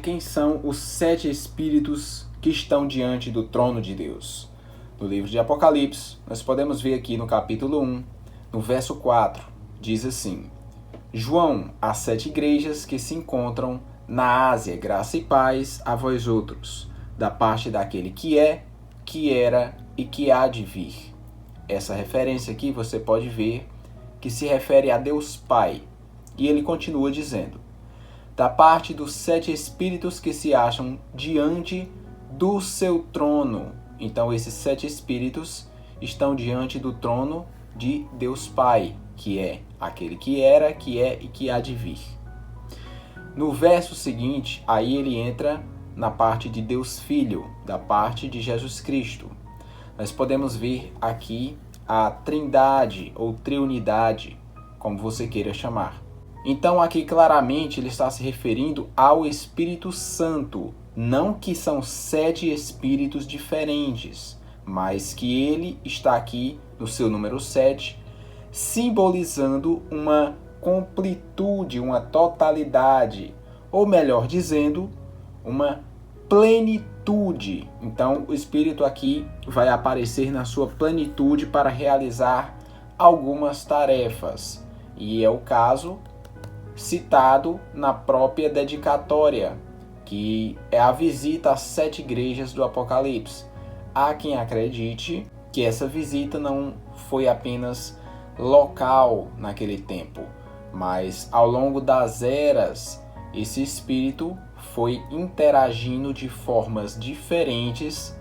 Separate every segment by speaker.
Speaker 1: quem são os 7 espíritos que estão diante do trono de Deus. No livro de Apocalipse, nós podemos ver aqui no capítulo 1, no verso 4, diz assim: João, às 7 igrejas que se encontram na Ásia, graça e paz a vós outros, da parte daquele que é, que era e que há de vir. Essa referência aqui você pode ver que se refere a Deus Pai. E ele continua dizendo: da parte dos 7 espíritos que se acham diante do seu trono. Então esses 7 espíritos estão diante do trono de Deus Pai, que é aquele que era, que é e que há de vir. No verso seguinte, aí ele entra na parte de Deus Filho, da parte de Jesus Cristo. Nós podemos ver aqui a Trindade ou Triunidade, como você queira chamar. Então aqui claramente ele está se referindo ao Espírito Santo, não que são 7 espíritos diferentes, mas que ele está aqui no seu número 7, simbolizando uma completude, uma totalidade, ou melhor dizendo, uma plenitude. Então o Espírito aqui vai aparecer na sua plenitude para realizar algumas tarefas. E é o caso citado na própria dedicatória, que é a visita às 7 igrejas do Apocalipse. Há quem acredite que essa visita não foi apenas local naquele tempo, mas ao longo das eras, esse Espírito foi interagindo de formas diferentes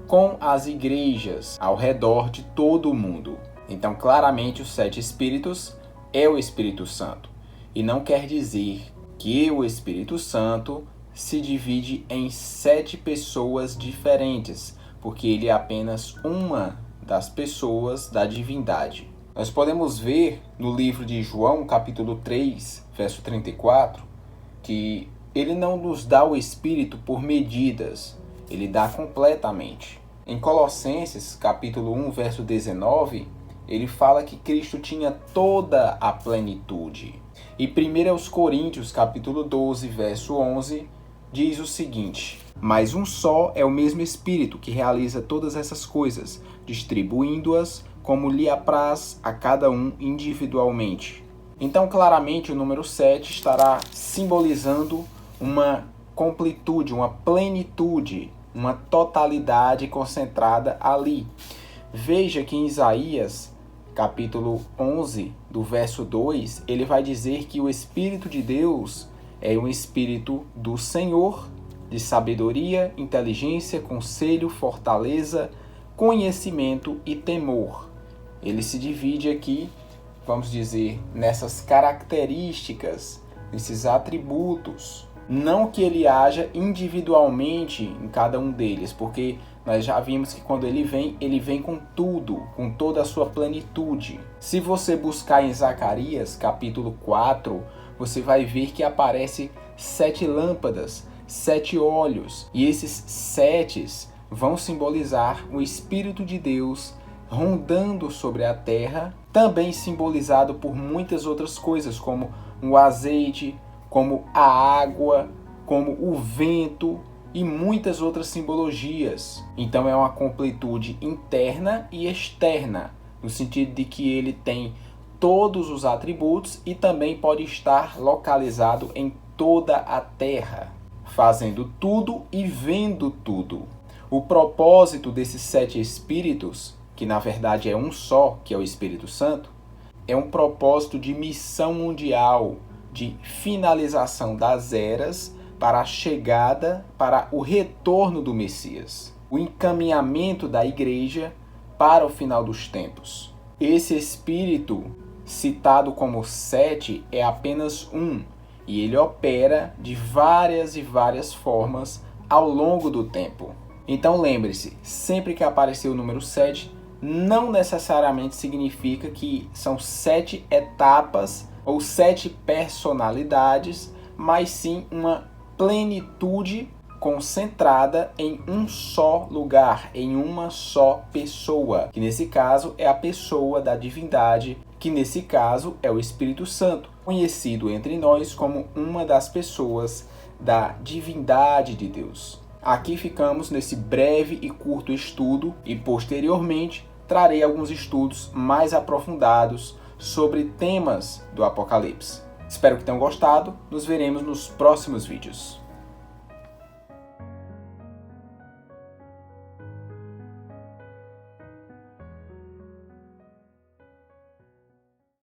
Speaker 1: com as igrejas ao redor de todo o mundo. Então, claramente, os 7 Espíritos é o Espírito Santo. E não quer dizer que o Espírito Santo se divide em 7 pessoas diferentes, porque ele é apenas uma das pessoas da divindade. Nós podemos ver no livro de João, capítulo 3, verso 34, que ele não nos dá o Espírito por medidas, ele dá completamente. Em Colossenses, capítulo 1, verso 19, ele fala que Cristo tinha toda a plenitude. E 1 Coríntios, capítulo 12, verso 11, diz o seguinte: mas um só é o mesmo Espírito que realiza todas essas coisas, distribuindo-as como lhe apraz a cada um individualmente. Então, claramente, o número 7 estará simbolizando uma completude, uma plenitude, uma totalidade concentrada ali. Veja que em Isaías, capítulo 11, do verso 2, ele vai dizer que o Espírito de Deus é um Espírito do Senhor, de sabedoria, inteligência, conselho, fortaleza, conhecimento e temor. Ele se divide aqui, vamos dizer, nessas características, nesses atributos. Não que ele haja individualmente em cada um deles, porque nós já vimos que quando ele vem com tudo, com toda a sua plenitude. Se você buscar em Zacarias, capítulo 4, você vai ver que aparece 7 lâmpadas, 7 olhos. E esses 7 vão simbolizar o Espírito de Deus rondando sobre a terra, também simbolizado por muitas outras coisas, como o azeite, como a água, como o vento e muitas outras simbologias. Então é uma completude interna e externa, no sentido de que ele tem todos os atributos e também pode estar localizado em toda a terra, fazendo tudo e vendo tudo. O propósito desses 7 espíritos, que na verdade é um só, que é o Espírito Santo, é um propósito de missão mundial, de finalização das eras para a chegada, para o retorno do Messias, o encaminhamento da igreja para o final dos tempos. Esse Espírito, citado como 7, é apenas um, e ele opera de várias e várias formas ao longo do tempo. Então lembre-se, sempre que aparecer o número 7, não necessariamente significa que são 7 etapas ou 7 personalidades, mas sim uma plenitude concentrada em um só lugar, em uma só pessoa, que nesse caso é a pessoa da divindade, que nesse caso é o Espírito Santo, conhecido entre nós como uma das pessoas da divindade de Deus. Aqui ficamos nesse breve e curto estudo e posteriormente trarei alguns estudos mais aprofundados sobre temas do Apocalipse. Espero que tenham gostado. Nos veremos nos próximos vídeos.